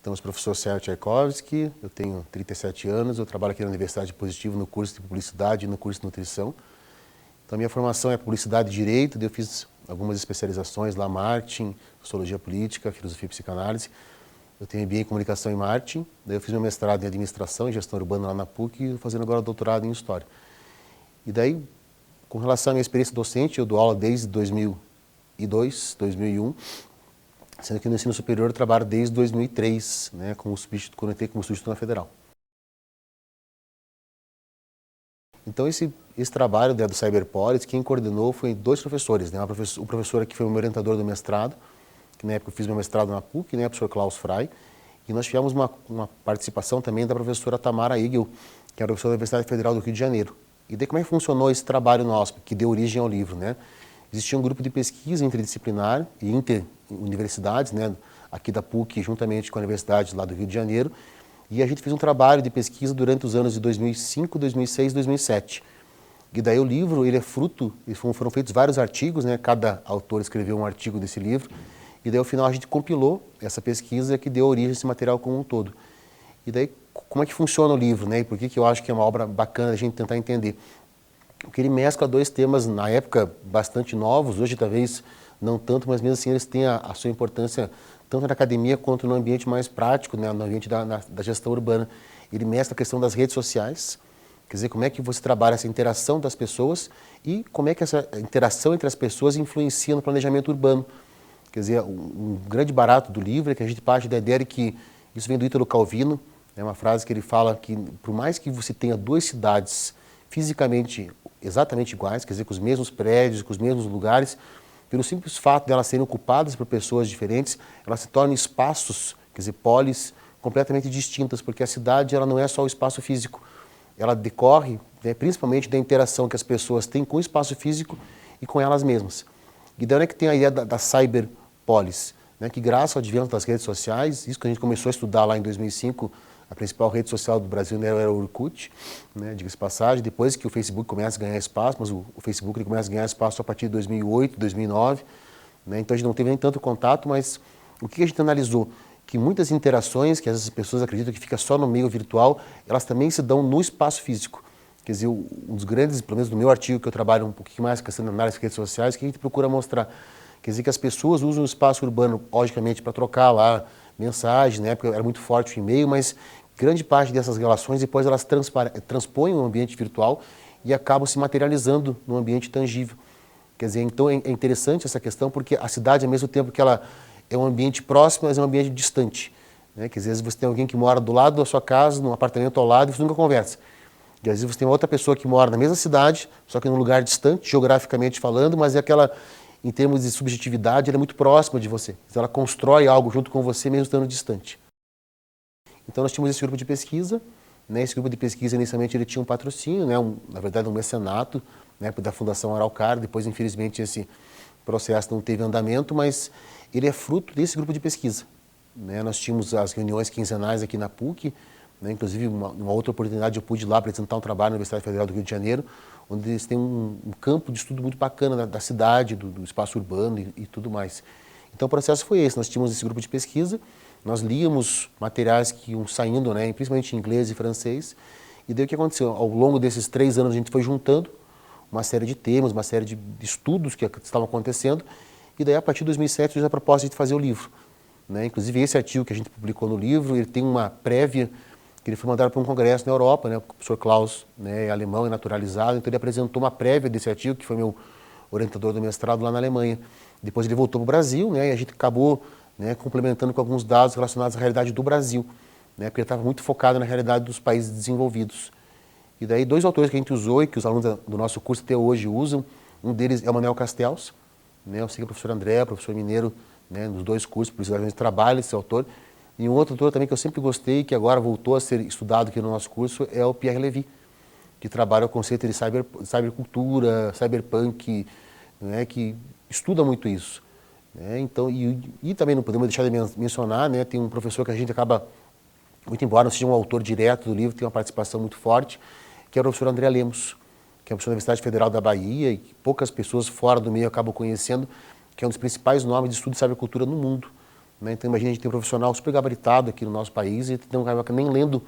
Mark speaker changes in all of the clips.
Speaker 1: Então, sou o professor Sérgio Tchaikovsky, eu tenho 37 anos, eu trabalho aqui na Universidade de Positivo no curso de Publicidade e no curso de Nutrição. Então, a minha formação é Publicidade e Direito, eu fiz algumas especializações lá, Marketing, Sociologia Política, Filosofia e Psicanálise. Eu tenho MBA em Comunicação e Marketing, daí eu fiz meu mestrado em Administração e Gestão Urbana lá na PUC e fazendo agora doutorado em História. E daí, com relação à minha experiência docente, eu dou aula desde 2002, 2001, sendo que no ensino superior eu trabalho desde 2003, né, quando eu entrei como substituto na Federal. Então esse trabalho do Cyberpolis, quem coordenou foi dois professores, né, o professor que foi o meu orientador do mestrado, que na época eu fiz meu mestrado na PUC, né, o professor Klaus Frey, e nós tivemos uma participação também da professora Tamara Igel, que é a professora da Universidade Federal do Rio de Janeiro. E daí como é que funcionou esse trabalho nosso, que deu origem ao livro, né? Existia um grupo de pesquisa interdisciplinar e interuniversidades, né, aqui da PUC, juntamente com a Universidade lá do Rio de Janeiro, e a gente fez um trabalho de pesquisa durante os anos de 2005, 2006 e 2007. E daí o livro, ele é fruto, foram feitos vários artigos, né, cada autor escreveu um artigo desse livro, e daí ao final a gente compilou essa pesquisa que deu origem a esse material como um todo. E daí, como é que funciona o livro, né, e por que eu acho que é uma obra bacana a gente tentar entender? Porque ele mescla dois temas, na época, bastante novos, hoje talvez não tanto, mas mesmo assim eles têm a sua importância tanto na academia quanto no ambiente mais prático, né, no ambiente da gestão urbana. Ele mescla a questão das redes sociais, quer dizer, como é que você trabalha essa interação das pessoas e como é que essa interação entre as pessoas influencia no planejamento urbano. Quer dizer, um grande barato do livro é que a gente parte da ideia de que, isso vem do Ítalo Calvino, é uma frase que ele fala que por mais que você tenha duas cidades fisicamente exatamente iguais, quer dizer, com os mesmos prédios, com os mesmos lugares, pelo simples fato de elas serem ocupadas por pessoas diferentes, elas se tornam espaços, quer dizer, polis, completamente distintas, porque a cidade ela não é só o espaço físico, ela decorre, né, principalmente da interação que as pessoas têm com o espaço físico e com elas mesmas. E daí é que tem a ideia da cyberpolis, né, que graças ao advento das redes sociais, isso que a gente começou a estudar lá em 2005, a principal rede social do Brasil era o Orkut, né, diga-se passagem, depois que o Facebook começa a ganhar espaço, mas o Facebook ele começa a ganhar espaço a partir de 2008, 2009, né, então a gente não teve nem tanto contato, mas o que a gente analisou? Que muitas interações que as pessoas acreditam que fica só no meio virtual, elas também se dão no espaço físico. Quer dizer, um dos grandes, pelo menos no meu artigo, que eu trabalho um pouquinho mais com essa análise de redes sociais, que a gente procura mostrar. Quer dizer que as pessoas usam o espaço urbano, logicamente, para trocar lá mensagens, na época era muito forte o e-mail, mas grande parte dessas relações depois elas transpõem o ambiente virtual e acabam se materializando no ambiente tangível. Quer dizer, então é interessante essa questão porque a cidade, ao mesmo tempo que ela é um ambiente próximo, mas é um ambiente distante, né? Que às vezes você tem alguém que mora do lado da sua casa, num apartamento ao lado, e você nunca conversa. E às vezes você tem outra pessoa que mora na mesma cidade, só que num lugar distante, geograficamente falando, mas é aquela, em termos de subjetividade, ela é muito próxima de você. Então, ela constrói algo junto com você, mesmo estando distante. Então nós tínhamos esse grupo de pesquisa, né? Esse grupo de pesquisa inicialmente ele tinha um patrocínio, né? Na verdade um mecenato, né? Da Fundação Araucária, depois infelizmente esse processo não teve andamento, mas ele é fruto desse grupo de pesquisa, né? Nós tínhamos as reuniões quinzenais aqui na PUC, né? Inclusive uma outra oportunidade eu pude ir lá apresentar um trabalho na Universidade Federal do Rio de Janeiro, onde eles têm um campo de estudo muito bacana da cidade, do espaço urbano e tudo mais. Então o processo foi esse, nós tínhamos esse grupo de pesquisa, nós líamos materiais que iam saindo, né, principalmente em inglês e francês, e daí o que aconteceu? Ao longo desses 3 anos a gente foi juntando uma série de temas, uma série de estudos que estavam acontecendo, e daí a partir de 2007 fiz a proposta de fazer o livro, né? Inclusive esse artigo que a gente publicou no livro, ele tem uma prévia, que ele foi mandado para um congresso na Europa, né? O professor Klaus, né, é alemão e naturalizado, então ele apresentou uma prévia desse artigo, que foi meu orientador do mestrado lá na Alemanha. Depois ele voltou para o Brasil, né, e a gente acabou, né, complementando com alguns dados relacionados à realidade do Brasil, né, porque ele estava muito focado na realidade dos países desenvolvidos. E daí 2 autores que a gente usou e que os alunos do nosso curso até hoje usam, um deles é o Manuel Castells, né, eu sei que o professor André, o professor Mineiro, né, nos 2 cursos, por isso a gente trabalha esse autor. E um outro autor também que eu sempre gostei, que agora voltou a ser estudado aqui no nosso curso, é o Pierre Levy, que trabalha o conceito de cybercultura, cyberpunk, né, que estuda muito isso. Né? Então, e também não podemos deixar de mencionar, né, tem um professor que a gente acaba, muito embora não seja um autor direto do livro, tem uma participação muito forte, que é o professor André Lemos, que é o professor da Universidade Federal da Bahia e que poucas pessoas fora do meio acabam conhecendo, que é um dos principais nomes de estudo de cybercultura no mundo. né? Então imagina, a gente tem um profissional super gabaritado aqui no nosso país e não acaba nem lendo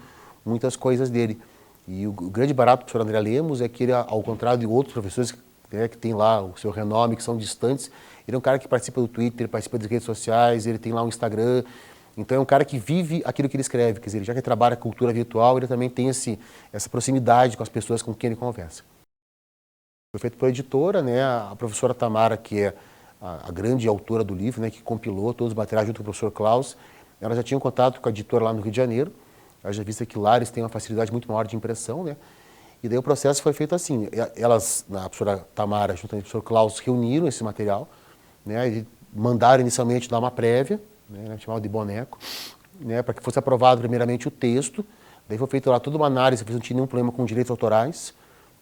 Speaker 1: muitas coisas dele. E o grande barato do professor André Lemos é que ele, ao contrário de outros professores, né, que tem lá o seu renome, que são distantes, ele é um cara que participa do Twitter, participa das redes sociais, ele tem lá um Instagram. Então é um cara que vive aquilo que ele escreve, quer dizer, já que ele trabalha com cultura virtual, ele também tem essa proximidade com as pessoas com quem ele conversa. Foi feito por editora, né, a professora Tamara, que é a grande autora do livro, né, que compilou todos os materiais junto com o professor Klaus, ela já tinha um contato com a editora lá no Rio de Janeiro, ela já vista que lá eles têm uma facilidade muito maior de impressão, né, e daí o processo foi feito assim, elas, a professora Tamara, junto com o professor Klaus, reuniram esse material, né, e mandaram inicialmente dar uma prévia, né, chamada de boneco, né, para que fosse aprovado primeiramente o texto, daí foi feita lá toda uma análise, não tinha nenhum problema com direitos autorais,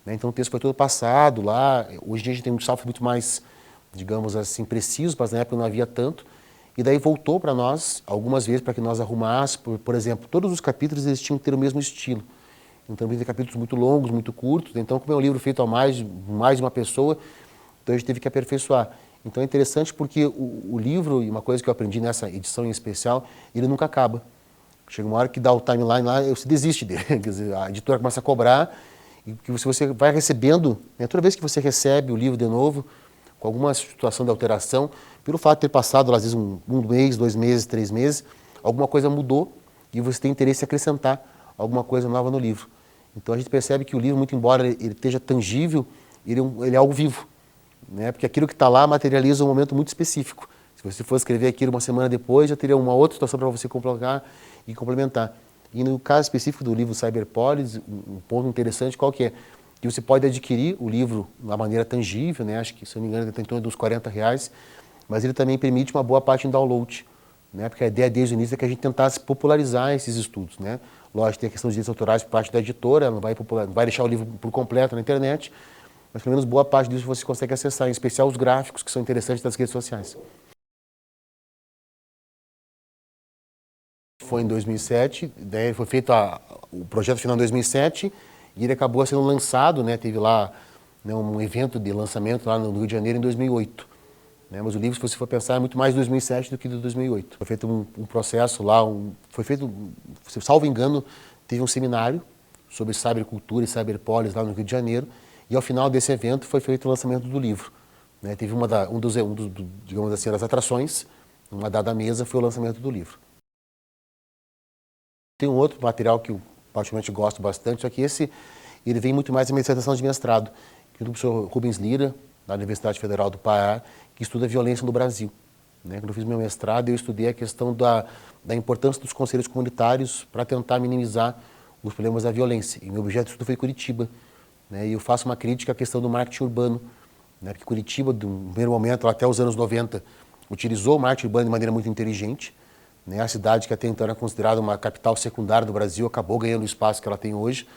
Speaker 1: né, então o texto foi todo passado lá, hoje em dia a gente tem um software muito mais, digamos assim, preciso, mas na época não havia tanto, e daí voltou para nós algumas vezes para que nós arrumássemos, por exemplo, todos os capítulos eles tinham que ter o mesmo estilo. Então, tem capítulos muito longos, muito curtos. Então, como é um livro feito a mais de uma pessoa, então a gente teve que aperfeiçoar. Então, é interessante porque o livro, e uma coisa que eu aprendi nessa edição em especial, ele nunca acaba. Chega uma hora que dá o timeline lá, você desiste dele. Quer dizer, a editora começa a cobrar, e que você vai recebendo, né, toda vez que você recebe o livro de novo, com alguma situação de alteração, pelo fato de ter passado, às vezes, um mês, 2 meses, 3 meses, alguma coisa mudou e você tem interesse em acrescentar alguma coisa nova no livro. Então a gente percebe que o livro, muito embora ele esteja tangível, ele é algo vivo, né? Porque aquilo que está lá materializa um momento muito específico. Se você for escrever aquilo uma semana depois, já teria uma outra situação para você colocar e complementar. E no caso específico do livro Cyberpolis, um ponto interessante qual que é? Que você pode adquirir o livro de uma maneira tangível, né? Acho que, se não me engano, ele está em torno dos R$40, mas ele também permite uma boa parte em download, né? Porque a ideia desde o início é que a gente tentasse popularizar esses estudos, né? Lógico, tem a questão dos direitos autorais por parte da editora, não vai deixar o livro por completo na internet, mas pelo menos boa parte disso você consegue acessar, em especial os gráficos que são interessantes das redes sociais. Foi em 2007, daí foi feito o projeto final em 2007 e ele acabou sendo lançado, né? Teve lá, né, um evento de lançamento lá no Rio de Janeiro em 2008. Né, mas o livro, se você for pensar, é muito mais de 2007 do que de 2008. Foi feito um processo lá, foi feito, salvo engano, teve um seminário sobre cybercultura e cyberpolis lá no Rio de Janeiro, e ao final desse evento foi feito o lançamento do livro. Né, teve digamos assim, das atrações, uma dada mesa, foi o lançamento do livro. Tem um outro material que eu particularmente gosto bastante, só que ele vem muito mais da minha dissertação de mestrado, que é do professor Rubens Lira, da Universidade Federal do Pará, que estuda a violência no Brasil. Né? Quando eu fiz meu mestrado, eu estudei a questão da importância dos conselhos comunitários para tentar minimizar os problemas da violência. E meu objeto de estudo foi Curitiba. Né? E eu faço uma crítica à questão do marketing urbano. Né? Porque Curitiba, de um primeiro momento, até os anos 90, utilizou o marketing urbano de maneira muito inteligente. Né? A cidade que até então era considerada uma capital secundária do Brasil acabou ganhando o espaço que ela tem hoje.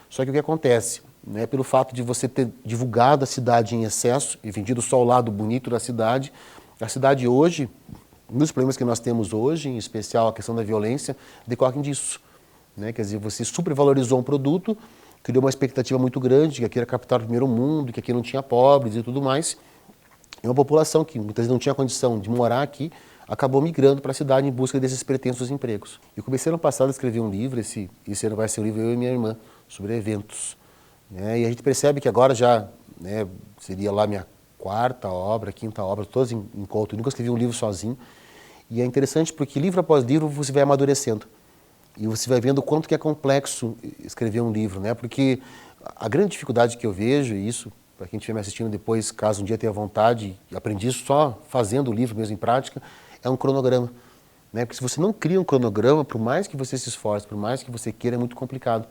Speaker 1: Só que o que acontece? Né, pelo fato de você ter divulgado a cidade em excesso e vendido só o lado bonito da cidade, a cidade hoje, um dos problemas que nós temos hoje, em especial a questão da violência, decorrem disso. Né? Quer dizer, você supervalorizou um produto, criou uma expectativa muito grande, que aqui era a capital do primeiro mundo, que aqui não tinha pobres e tudo mais. E uma população que muitas vezes não tinha condição de morar aqui, acabou migrando para a cidade em busca desses pretensos empregos. Eu comecei ano passado a escrever um livro, esse ano vai ser um livro Eu e Minha Irmã, sobre eventos. Né? E a gente percebe que agora já, né, seria lá minha quarta obra, quinta obra, todas em conto. Eu nunca escrevi um livro sozinho. E é interessante porque livro após livro você vai amadurecendo. E você vai vendo o quanto que é complexo escrever um livro, né? Porque a grande dificuldade que eu vejo, e isso, para quem estiver me assistindo depois, caso um dia tenha vontade, aprendi isso só fazendo o livro mesmo em prática, é um cronograma. Né? Porque se você não cria um cronograma, por mais que você se esforce, por mais que você queira, é muito complicado.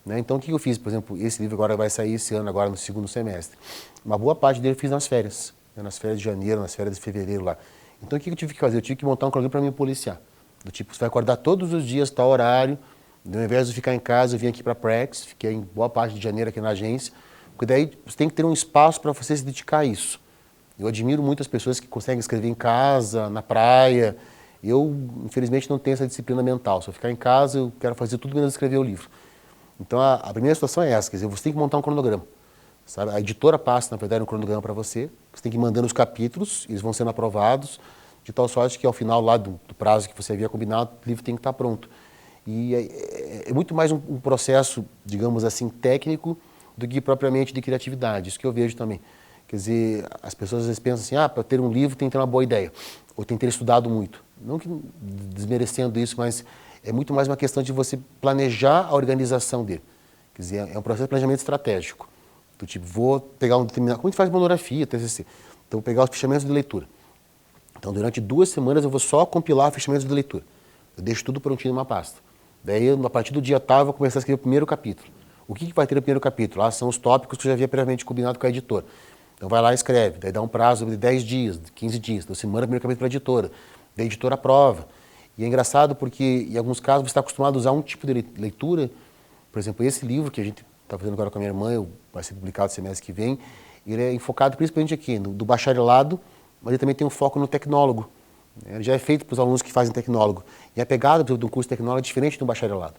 Speaker 1: Né? Então, o que eu fiz? Por exemplo, esse livro agora vai sair esse ano, agora no segundo semestre. Uma boa parte dele eu fiz nas férias, né? Nas férias de janeiro, nas férias de fevereiro lá. Então, o que eu tive que fazer? Eu tive que montar um cronograma para me policiar. Do tipo, você vai acordar todos os dias, tal horário, ao invés de ficar em casa, eu vim aqui para a Praxis, fiquei em boa parte de janeiro aqui na agência, porque daí você tem que ter um espaço para você se dedicar a isso. Eu admiro muitas pessoas que conseguem escrever em casa, na praia. Eu, infelizmente, não tenho essa disciplina mental. Se eu ficar em casa, eu quero fazer tudo menos escrever o livro. Então, a primeira situação é essa, quer dizer, você tem que montar um cronograma. Sabe? A editora passa, na verdade, um cronograma para você. Você tem que ir mandando os capítulos, eles vão sendo aprovados. de tal sorte que ao final lá do prazo que você havia combinado, o livro tem que estar pronto. E é muito mais um processo, digamos assim, técnico do que propriamente de criatividade, isso que eu vejo também. Quer dizer, as pessoas às vezes pensam assim, para ter um livro tem que ter uma boa ideia, ou tem que ter estudado muito. Não que desmerecendo isso, mas é muito mais uma questão de você planejar a organização dele. Quer dizer, é um processo de planejamento estratégico. Do tipo, vou pegar um determinado... Como a gente faz monografia, TCC. Então, vou pegar os fichamentos de leitura. Então, durante 2 semanas, eu vou só compilar fichamentos de leitura. Eu deixo tudo prontinho numa pasta. Daí, a partir do dia tal, eu vou começar a escrever o primeiro capítulo. O que vai ter no primeiro capítulo? São os tópicos que eu já havia previamente combinado com a editora. Então, vai lá e escreve. Daí, dá um prazo de 10 dias, 15 dias. Então, você manda o primeiro capítulo para a editora. Daí, a editora aprova. E é engraçado porque, em alguns casos, você está acostumado a usar um tipo de leitura. Por exemplo, esse livro que a gente está fazendo agora com a minha irmã, vai ser publicado semestre que vem, ele é enfocado principalmente aqui, do bacharelado, mas ele também tem um foco no tecnólogo. Ele já é feito para os alunos que fazem tecnólogo. E a pegada do curso de tecnólogo é diferente do bacharelado.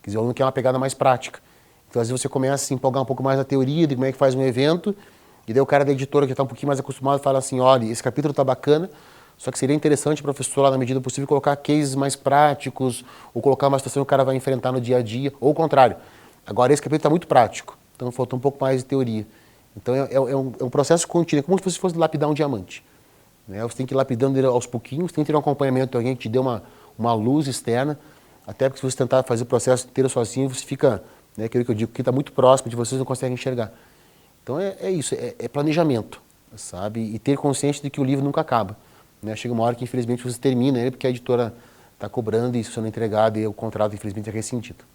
Speaker 1: Quer dizer, o aluno quer uma pegada mais prática. Então, às vezes, você começa a se empolgar um pouco mais na teoria de como é que faz um evento, e daí o cara da editora que está um pouquinho mais acostumado fala assim, olha, esse capítulo está bacana, só que seria interessante o professor, lá na medida do possível, colocar cases mais práticos, ou colocar uma situação que o cara vai enfrentar no dia a dia, ou o contrário. Agora, esse capítulo está muito prático, então falta um pouco mais de teoria. Então, é um processo contínuo, é como se você fosse lapidar um diamante. Né? Você tem que ir lapidando ele aos pouquinhos, tem que ter um acompanhamento de alguém que te dê uma luz externa, até porque se você tentar fazer o processo inteiro sozinho, você fica, né, aquilo que eu digo, quem está muito próximo de vocês não consegue enxergar. Então, é isso, é planejamento, sabe? E ter consciência de que o livro nunca acaba. Né? Chega uma hora que, infelizmente, você termina ele porque a editora está cobrando e se você não entregar, o contrato, infelizmente, é rescindido.